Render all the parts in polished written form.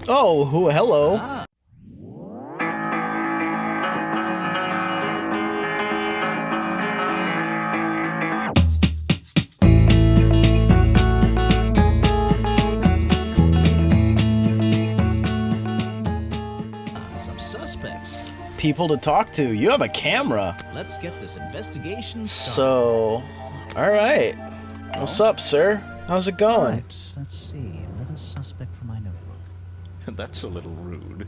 Oh, hello. Ah. Some suspects. People to talk to. You have a camera. Let's get this investigation started. So, alright. What's up, sir? How's it going? Right, let's see. Another suspect for my notebook. That's a little rude.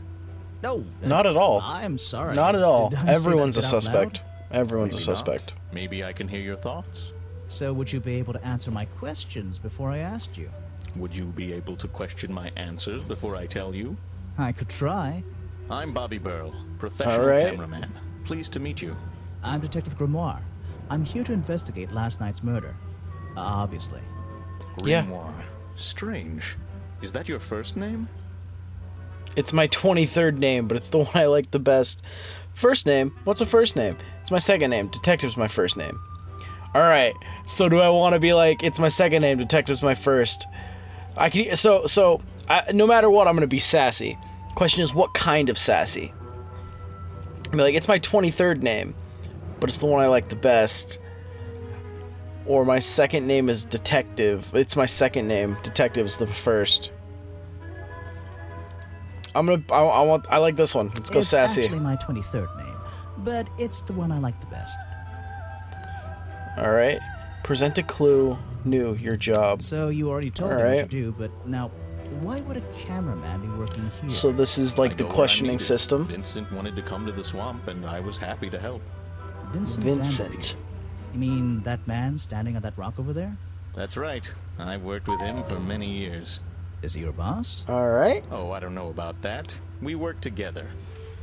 No. Not at all. I'm sorry. Not at all. Did I say Everyone's a that out suspect. loud? Everyone's a Maybe not. suspect. Maybe I can hear your thoughts. So would you be able to answer my questions before I asked you? Would you be able to question my answers before I tell you? I could try. I'm Bobby Burl, professional All right. cameraman. Pleased to meet you. I'm Detective Grimoire. I'm here to investigate last night's murder. Obviously. Yeah. Grimoire. Strange. Is that your first name? It's my 23rd name, but it's the one I like the best. First name? What's a first name? It's my second name. Detective's my first name. Alright, so do I want to be like, it's my second name, Detective's my first? I can, no matter what, I'm going to be sassy. Question is, what kind of sassy? I'll be like, it's my 23rd name, but it's the one I like the best. Or my second name is Detective. It's my second name. Detective's the first. I like this one. Let's go it's sassy. It's actually my 23rd name, but it's the one I like the best. Alright. Present a clue. New. Your job. So you already told me what to do, but now, why would a cameraman be working here? So this is like I the go where I questioning needed. system. Vincent wanted to come to the swamp, and I was happy to help. Vincent. You mean that man standing on that rock over there? That's right. I've worked with him for many years. Is he your boss? Alright. Oh, I don't know about that. We work together.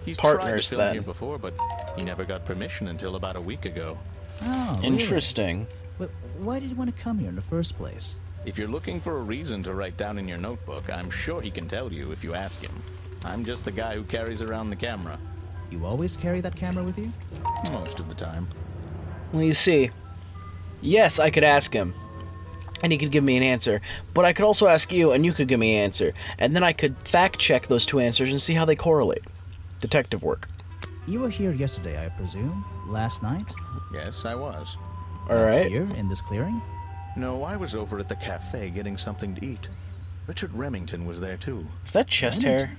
He's Partners, tried to film then. here before, but he never got permission until about a week ago. Oh, really? Interesting. But why did you want to come here in the first place? If you're looking for a reason to write down in your notebook, I'm sure he can tell you if you ask him. I'm just the guy who carries around the camera. You always carry that camera with you? Most of the time. Well, you see. Yes, I could ask him. And he could give me an answer. But I could also ask you, and you could give me an answer. And then I could fact-check those two answers and see how they correlate. Detective work. You were here yesterday, I presume? Last night? Yes, I was. Alright. Here, in this clearing? No, I was over at the cafe getting something to eat. Richard Remington was there too. Is that chest hair?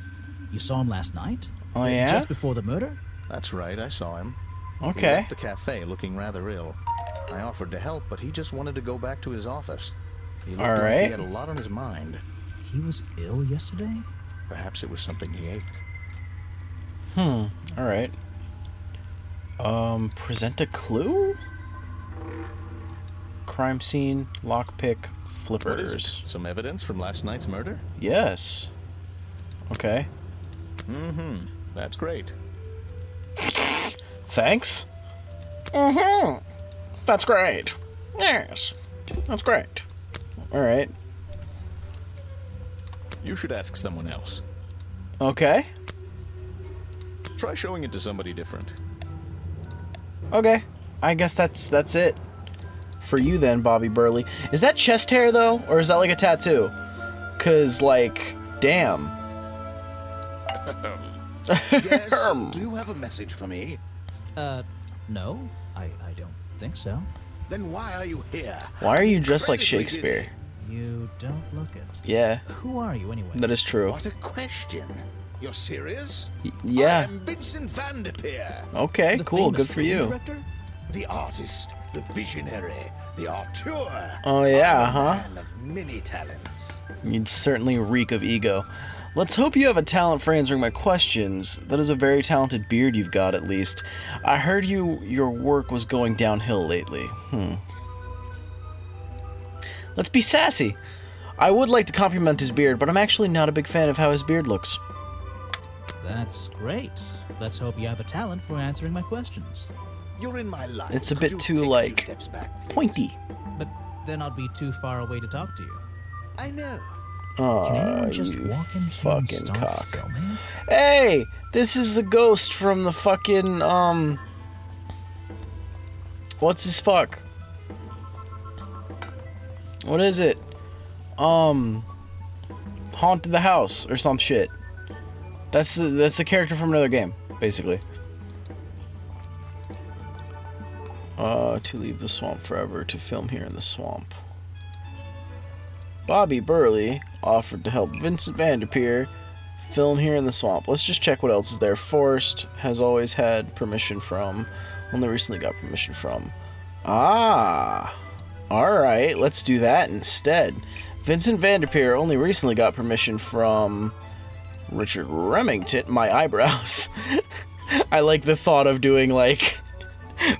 You saw him last night? Oh, yeah? Just before the murder? That's right, I saw him. He Okay. left the cafe looking rather ill. I offered to help, but he just wanted to go back to his office. He looked like Alright. he had a lot on his mind. He was ill yesterday? Perhaps it was something he ate. Alright. Present a clue? Crime scene, lockpick, What is flippers. it? Some evidence from last night's murder? Yes. Okay. Mm-hmm. That's great. Thanks. That's great. Yes. That's great. Alright. You should ask someone else. Okay. Try showing it to somebody different. Okay. I guess that's it. For you then, Bobby Burley. Is that chest hair, though? Or is that like a tattoo? 'Cause, like, damn. Yes, do you have a message for me? No, I don't think so. Then why are you here? Why are you dressed like Incredibly Shakespeare? You don't look it. Yeah, Who are you anyway? that is true. What a question. You're serious? I Yeah. am Vincent Van Der Peer, Okay, The cool. famous Good for film you. Director? the artist, the visionary, the auteur. Oh, yeah, I'm a huh? man of many talents. You'd certainly reek of ego. Let's hope you have a talent for answering my questions. That is a very talented beard you've got, at least. I heard your work was going downhill lately. Let's be sassy. I would like to compliment his beard, but I'm actually not a big fan of how his beard looks. That's great. Let's hope you have a talent for answering my questions. You're in my life. It's a Could bit you too, take a few like, steps back, please? Pointy. But then I'd be too far away to talk to you. I know. Can anyone Oh, just you walk in here and fucking start cock. filming? Hey, this is the ghost from the fucking, what's his fuck? What is it? Haunted the House or some shit. That's a character from another game, basically. To leave the swamp forever, to film here in the swamp. Bobby Burley offered to help Vincent Vanderpeer film here in the swamp. Let's just check what else is there. Forrest has always had permission from, only recently got permission from. Ah, alright, let's do that instead. Vincent Vanderpeer only recently got permission from Richard Remington. My eyebrows. I like the thought of doing, like,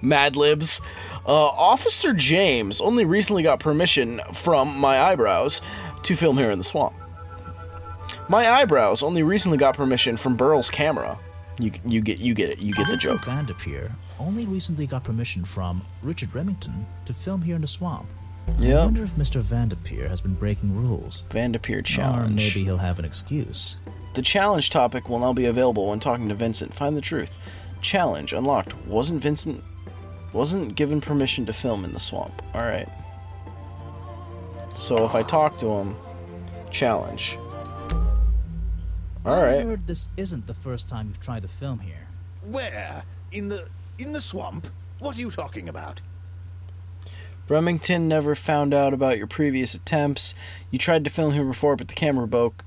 Mad Libs. Officer James only recently got permission from my eyebrows to film here in the swamp. My eyebrows only recently got permission from Burl's camera. You get it. You get the joke. Vanderpeer only recently got permission from Richard Remington to film here in the swamp. I Yep. wonder if Mr. Vanderpeer has been breaking rules. Vanderpeer Or challenge. maybe he'll have an excuse. The challenge topic will now be available when talking to Vincent. Find the truth. Challenge unlocked. Wasn't given permission to film in the swamp. Alright. So if I talk to him, challenge. I Alright. heard this isn't the first time you've tried to film here. Where? In the swamp? What are you talking about? Remington never found out about your previous attempts. You tried to film here before, but the camera broke.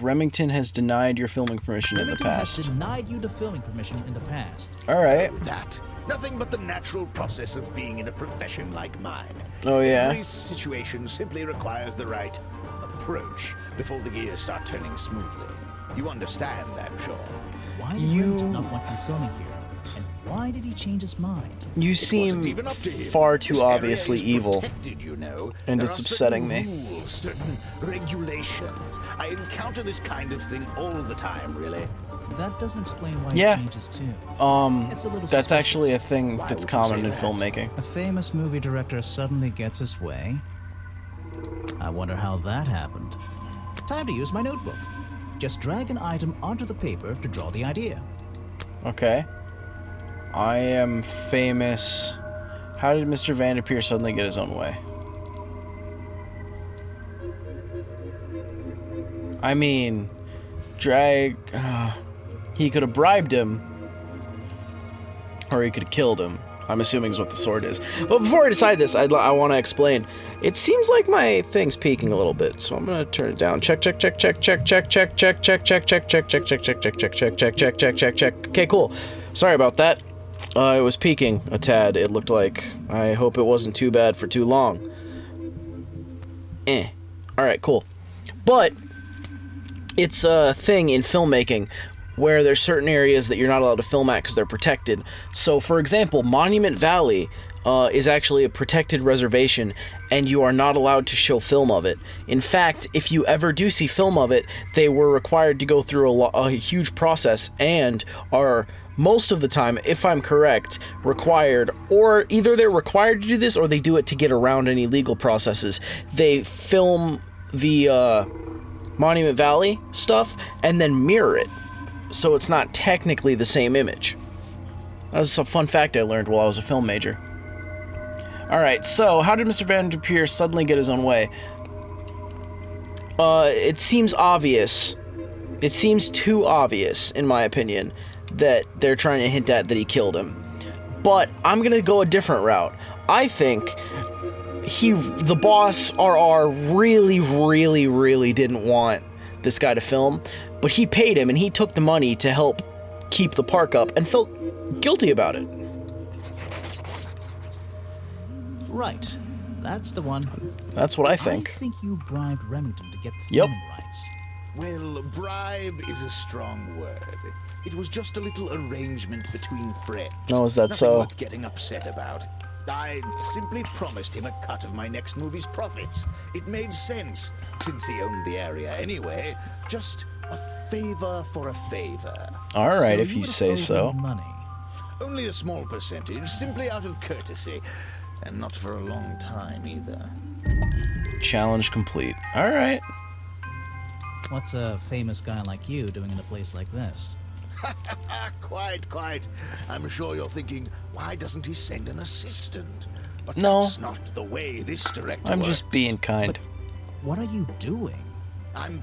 Remington has denied your filming permission in the Remington has past. denied you the filming permission in the past. Alright. That. Nothing but the natural process of being in a profession like mine. Oh, yeah? Every situation simply requires the right approach before the gears start turning smoothly. You understand, I'm sure. Why did Remington not want you filming here? And why did he change his mind? You It seem wasn't even up to him. far too This area obviously is evil. protected, you know. And There it's are upsetting certain me. rules, certain regulations. I encounter this kind of thing all the time, really. That doesn't explain why Yeah. he changed his tune. It's a little That's suspicious. actually a thing Why that's would you common say in that? filmmaking. A famous movie director suddenly gets his way. I wonder how that happened. Time to use my notebook. Just drag an item onto the paper to draw the idea. Okay. I am famous. How did Mr. Vanderpeer suddenly get his own way? I mean, he could have bribed him, or he could have killed him. I'm assuming is what the sword is. But before I decide this, I want to explain. It seems like my thing's peaking a little bit, so I'm gonna turn it down. Check. Okay, cool. Sorry about that. It was peaking a tad. It looked like. I hope it wasn't too bad for too long. All right, cool. But it's a thing in filmmaking where there's certain areas that you're not allowed to film at because they're protected. So, for example, Monument Valley is actually a protected reservation, and you are not allowed to show film of it. In fact, if you ever do see film of it, they were required to go through a huge process and are, most of the time, if I'm correct, required, or either they're required to do this or they do it to get around any legal processes. They film the Monument Valley stuff and then mirror it, so it's not technically the same image. That was a fun fact I learned while I was a film major. Alright, so how did Mr. Vanderpeer suddenly get his own way? It seems obvious. It seems too obvious, in my opinion, that they're trying to hint at that he killed him. But I'm gonna go a different route. I think the boss, RR, really didn't want this guy to film, but he paid him and he took the money to help keep the park up and felt guilty about it. Right. That's the one. That's what I think. I think you bribed Remington to get the Yep. filming rights. Well, bribe is a strong word. It was just a little arrangement between friends. Oh, is that Nothing so? worth getting upset about. I simply promised him a cut of my next movie's profits. It made sense, since he owned the area anyway. Just a favor for a favor. Alright, So if you would've say owed so. him money. Only a small percentage, simply out of courtesy. And not for a long time, either. Challenge complete. Alright. What's a famous guy like you doing in a place like this? Quite. I'm sure you're thinking, why doesn't he send an assistant? But No. that's not the way this director I'm works. just being kind. What are you doing? I'm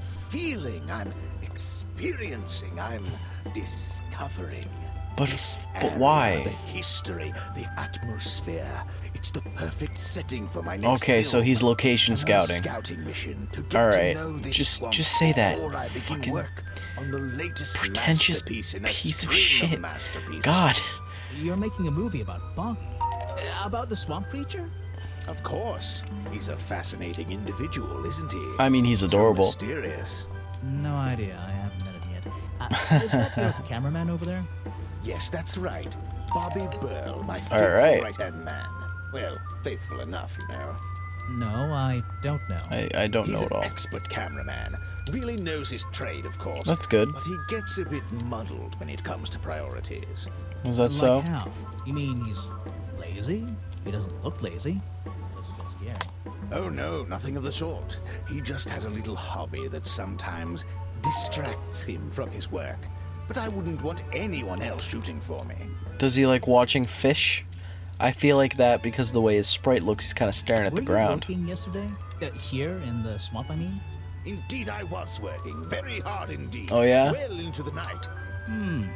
experiencing, I'm discovering. But The why? history, the atmosphere. It's the perfect setting for my next Okay, so film. he's location I'm on a scouting. scouting mission to get All to right, know this just swamp say that. before I begin Fucking work on the latest pretentious masterpiece in a piece of string shit. masterpieces. God. You're making a movie about Boggy. About the swamp creature? Of course. He's a fascinating individual, isn't he? I mean, he's So adorable. mysterious. No idea. I haven't met him yet. Is that your cameraman over there? Yes, that's right. Bobby Burl, my All faithful right. right-hand man. Well, faithful enough, you know. No, I don't know. I don't He's know an at all. expert cameraman. Really knows his trade, of course. That's good. But he gets a bit muddled when it comes to priorities. Is that so? Like how? You mean he's lazy? He doesn't look lazy. Looks a bit scary. Oh no, nothing of the sort. He just has a little hobby that sometimes distracts him from his work. But I wouldn't want anyone else shooting for me. Does he like watching fish? I feel like that because the way his sprite looks, he's kind of staring at Were the ground. you working yesterday? Here in the swamp, I mean? Indeed, I was working very hard indeed. Oh, yeah? Well into the night.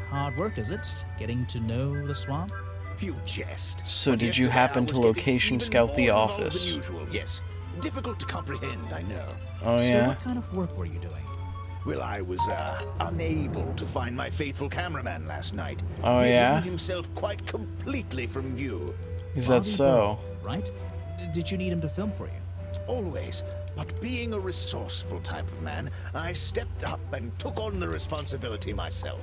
Hard work, is it? Getting to know the swamp? You jest. So But did you yesterday happen I to was getting location even scout the more involved office? than usual, yes. Difficult to comprehend, I know. Oh So yeah. what kind of work were you doing? Well, I was unable to find my faithful cameraman last night. Oh, He had yeah? hidden himself quite completely from view. Is that Bobby so? Burl, right? Did you need him to film for you? Always. But being a resourceful type of man, I stepped up and took on the responsibility myself.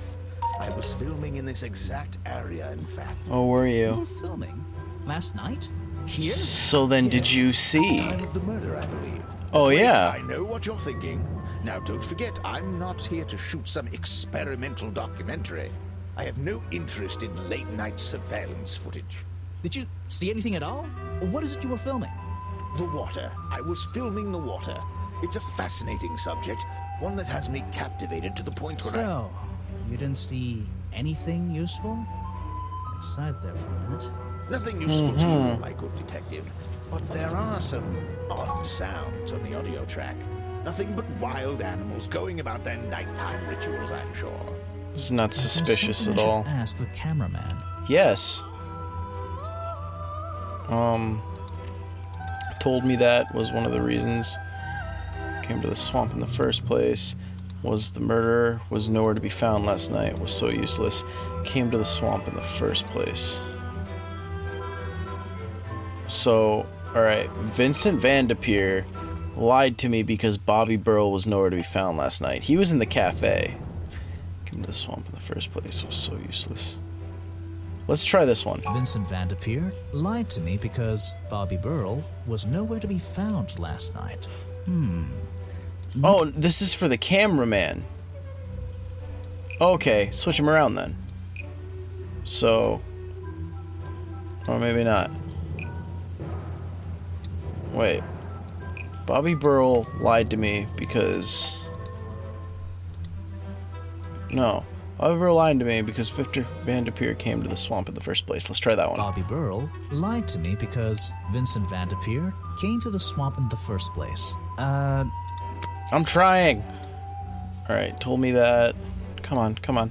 I was filming in this exact area, in fact. Oh, were You you? were filming? Last night? Here? So then, did Yes. you see? Time of the murder, I believe. Oh Wait, yeah. I know what you're thinking. Now, don't forget, I'm not here to shoot some experimental documentary. I have no interest in late-night surveillance footage. Did you see anything at all? What is it you were filming? The water. I was filming the water. It's a fascinating subject, one that has me captivated to the point where So, you didn't see anything useful? Aside there for a minute. Nothing useful to you, my good detective. But there are some odd sounds on the audio track. Nothing but wild animals going about their nighttime rituals, I'm sure. It's not Is there suspicious something at I all. should ask the cameraman. Yes. Told me that was one of the reasons came to the swamp in the first place. Was the murderer was nowhere to be found last night. Was so useless. Came to the swamp in the first place. So, all right, Vincent Van de Peer lied to me because Bobby Burl was nowhere to be found last night. He was in the cafe. Came to the swamp in the first place. Was so useless. Let's try this one. Vincent Van de Peer lied to me because Bobby Burl was nowhere to be found last night. Oh, this is for the cameraman. Okay, switch him around then. So, or maybe not. Wait. Bobby Burl lied to me because... No. Bobby Burl lied to me because Victor Van de Peer came to the swamp in the first place. Let's try that one. Bobby Burl lied to me because Vincent Van de Peer came to the swamp in the first place. I'm trying. Alright, told me that. Come on, come on.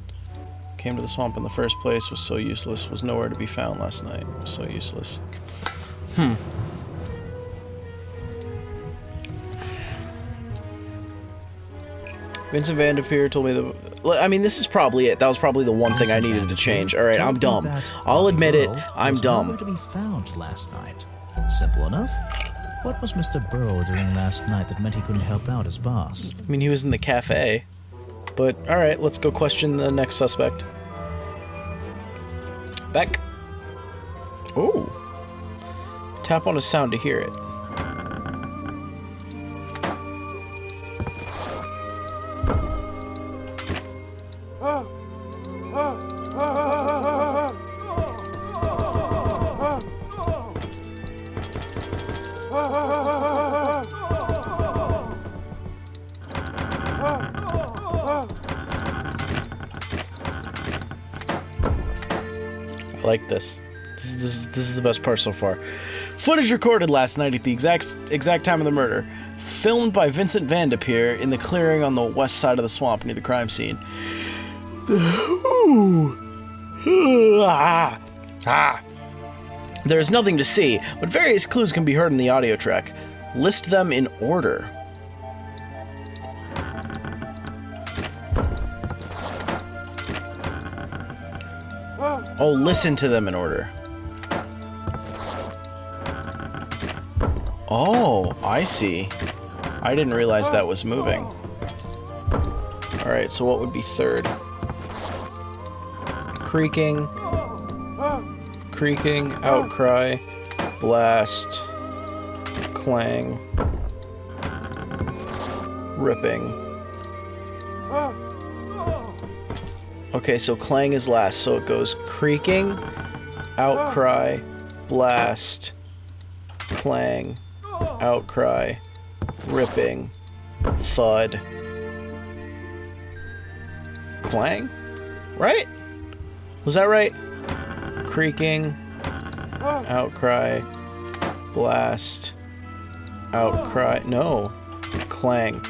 Came to the swamp in the first place, was so useless, was nowhere to be found last night. Was so useless. Vincent Van de Peer told me the... I mean, this is probably it. That was probably the one thing I Vincent needed Van to de change. Peer Alright, told I'm me dumb. that I'll Bobby admit it. Burl I'm was nowhere dumb. to be found last night. Simple enough. What was Mr. Burl doing last night that meant he couldn't help out his boss? I mean, he was in the cafe. But, alright, let's go question the next suspect. Beck. Ooh. Tap on a sound to hear it. I like this. This is the best part so far. Footage recorded last night at the exact time of the murder. Filmed by Vincent Van de Peer in the clearing on the west side of the swamp near the crime scene. There's nothing to see, but various clues can be heard in the audio track. List them in order. Oh, listen to them in order. Oh, I see. I didn't realize that was moving. Alright, so what would be third? Creaking. Creaking, outcry, blast, clang, ripping. Okay, so clang is last, so it goes creaking, outcry, blast, clang, outcry, ripping, thud, clang? Right? Was that right? Creaking, outcry, blast, outcry, no, clang.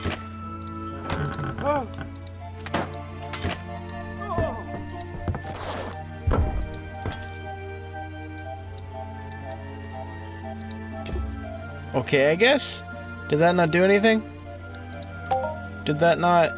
Okay, I guess? Did that not do anything? Did that not...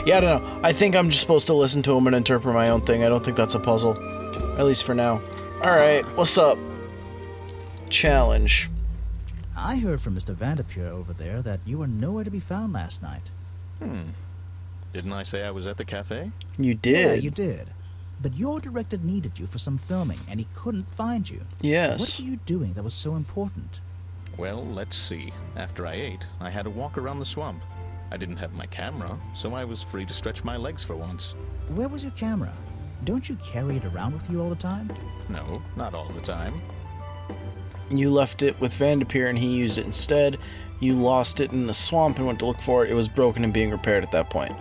Yeah, I don't know. I think I'm just supposed to listen to him and interpret my own thing. I don't think that's a puzzle. At least for now. Alright, what's up? Challenge. I heard from Mr. Vanderpure over there that you were nowhere to be found last night. Didn't I say I was at the cafe? You did. Yeah, you did. But your director needed you for some filming, and he couldn't find you. Yes. What were you doing that was so important? Well, let's see. After I ate, I had a walk around the swamp. I didn't have my camera, so I was free to stretch my legs for once. Where was your camera? Don't you carry it around with you all the time? No, not all the time. You left it with Vanderpeer and he used it instead. You lost it in the swamp and went to look for it. It was broken and being repaired at that point.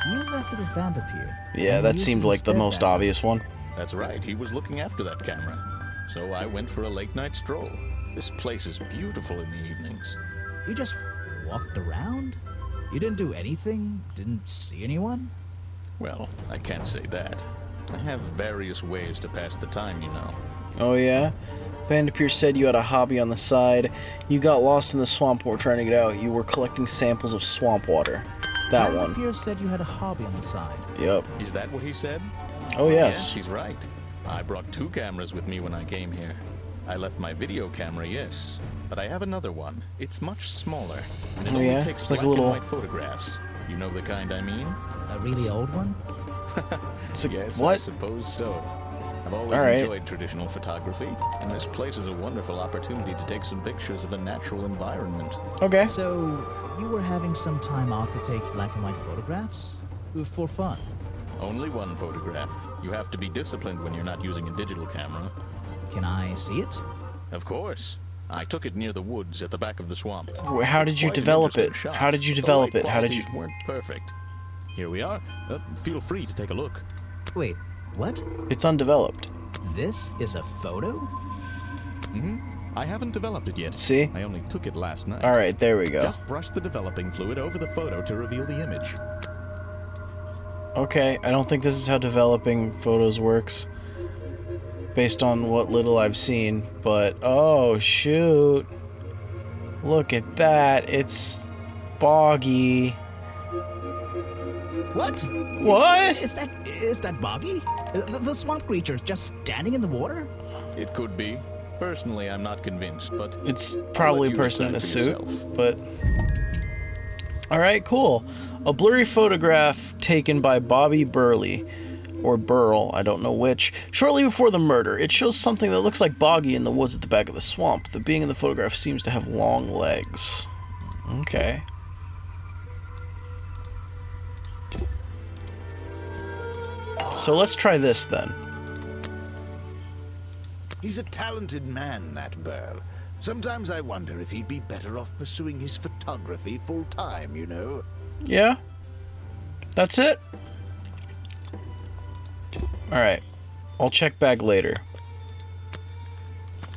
You left it with Vanderpeer. Yeah, that seemed like the most obvious one. That's right, he was looking after that camera. So I went for a late-night stroll. This place is beautiful in the evenings. You just walked around? You didn't do anything? Didn't see anyone? Well, I can't say that. I have various ways to pass the time, you know. Oh yeah? Vanderpeer said you had a hobby on the side. You got lost in the swamp and were trying to get out. You were collecting samples of swamp water. That one. Vanderpeer said you had a hobby on the side. Yep. Is that what he said? Oh yes. Yes, he's right. I brought 2 cameras with me when I came here. I left my video camera, yes. But I have another one. It's much smaller. It only yeah? takes It's like black a little... and white photographs. You know the kind I mean? A really old one? It's a... Yes, I What? suppose so. I've always All right. enjoyed traditional photography, and this place is a wonderful opportunity to take some pictures of a natural environment. Okay. So, you were having some time off to take black and white photographs? For fun? Only one photograph. You have to be disciplined when you're not using a digital camera. Can I see it? Of course. I took it near the woods at the back of the swamp. How It's did you quite an develop it? interesting shot. How did you The develop light it? How did you... qualities weren't perfect. Here we are. Feel free to take a look. Wait, what? It's undeveloped. This is a photo? I haven't developed it yet. See? I only took it last night. Alright, there we go. Just brush the developing fluid over the photo to reveal the image. Okay, I don't think this is how developing photos works. Based on what little I've seen, but... Oh, shoot. Look at that. It's... boggy. What? What? Is that Boggy? The swamp creature just standing in the water? It could be. Personally, I'm not convinced, but... It's probably a you person in a decide for suit, yourself. but... Alright, cool. A blurry photograph taken by Bobby Burley, or Burl, I don't know which, shortly before the murder. It shows something that looks like Boggy in the woods at the back of the swamp. The being in the photograph seems to have long legs. Okay. So let's try this then. He's a talented man, that Burl. Sometimes I wonder if he'd be better off pursuing his photography full-time, you know? Yeah. That's it. Alright. I'll check back later.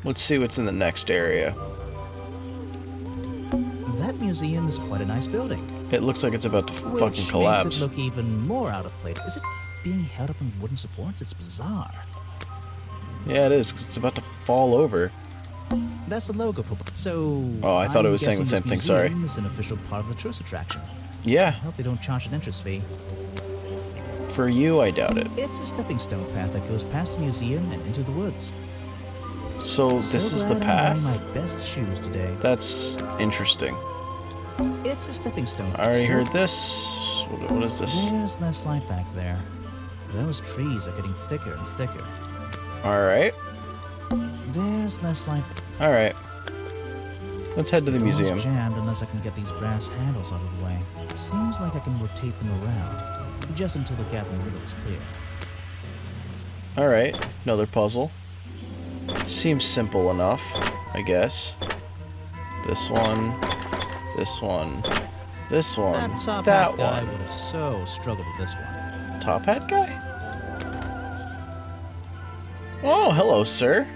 Let's see what's in the next area. That museum is quite a nice building. It looks like it's about to fucking Which collapse. makes it look even more out of place. Is it being held up on wooden supports? It's bizarre. Yeah, it is, 'cause it's about to fall over. That's the logo for. So. Oh, I thought it was saying the same thing, sorry. It's an official part of the tourist attraction. I Yeah, hope they don't charge an entrance fee. for you, I doubt it. It's a stepping stone path that goes past the museum and into the woods. So, this So is the glad I'm path? wearing my best shoes today. That's interesting. It's a stepping stone. I already So heard this. What is this? There's less light back there. Those trees are getting thicker and thicker. Alright. There's less light. Alright. Let's head to the Door's museum. jammed unless I can get these brass handles out of the way. Seems like I can rotate them around, just until the gap in the middle is clear. Alright. Another puzzle. Seems simple enough, I guess. This one. This one. This one. That top That hat guy one. would have so struggled with this one. Top hat guy? Oh, hello, sir.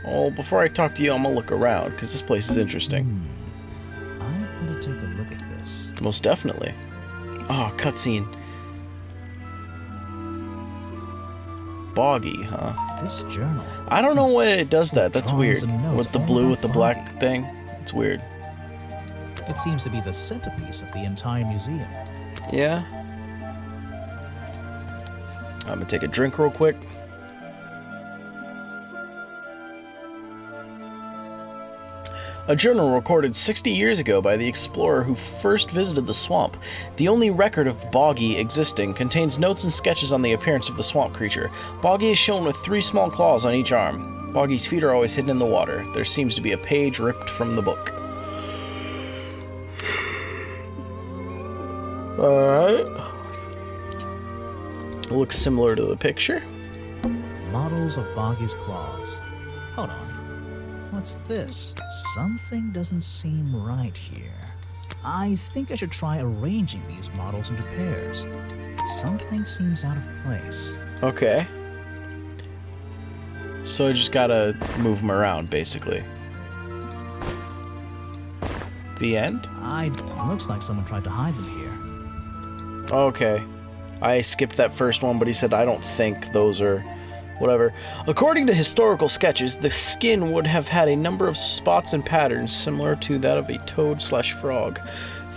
Well, before I talk to you, I'm gonna look around, because this place is interesting. I better take a look at this. Most definitely. Oh, cutscene. Boggy, huh? This journal. I don't know why it does that. That's Drawings weird. and notes With the all blue about with the black Boggy. thing. It's weird. It seems to be the centerpiece of the entire museum. Yeah. I'm gonna take a drink real quick. A journal recorded 60 years ago by the explorer who first visited the swamp. The only record of Boggy existing contains notes and sketches on the appearance of the swamp creature. Boggy is shown with 3 small claws on each arm. Boggy's feet are always hidden in the water. There seems to be a page ripped from the book. Alright. Looks similar to the picture. Models of Boggy's claws. Hold on. What's this? Something doesn't seem right here. I think I should try arranging these models into pairs. Something seems out of place. Okay. So I just gotta move them around, basically. The end? Looks like someone tried to hide them here. Okay. I skipped that first one, but he said I don't think those are... whatever. According to historical sketches, the skin would have had a number of spots and patterns similar to that of a toad/frog.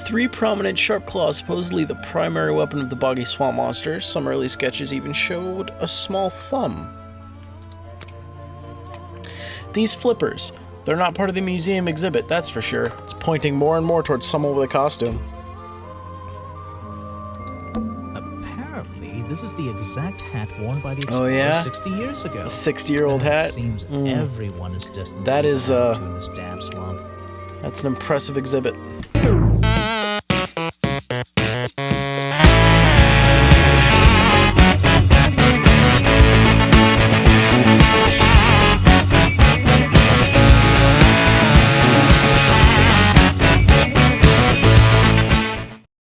3 prominent sharp claws, supposedly the primary weapon of the boggy swamp monster. Some early sketches even showed a small thumb. These flippers, they're not part of the museum exhibit, that's for sure. It's pointing more and more towards someone with a costume. Apparently, this is the exact hat worn by the Oh, explorer yeah? 60 years ago. A 60-year-old hat? Seems everyone is destined That to is, lose a hat to in this damn swamp. That's an impressive exhibit.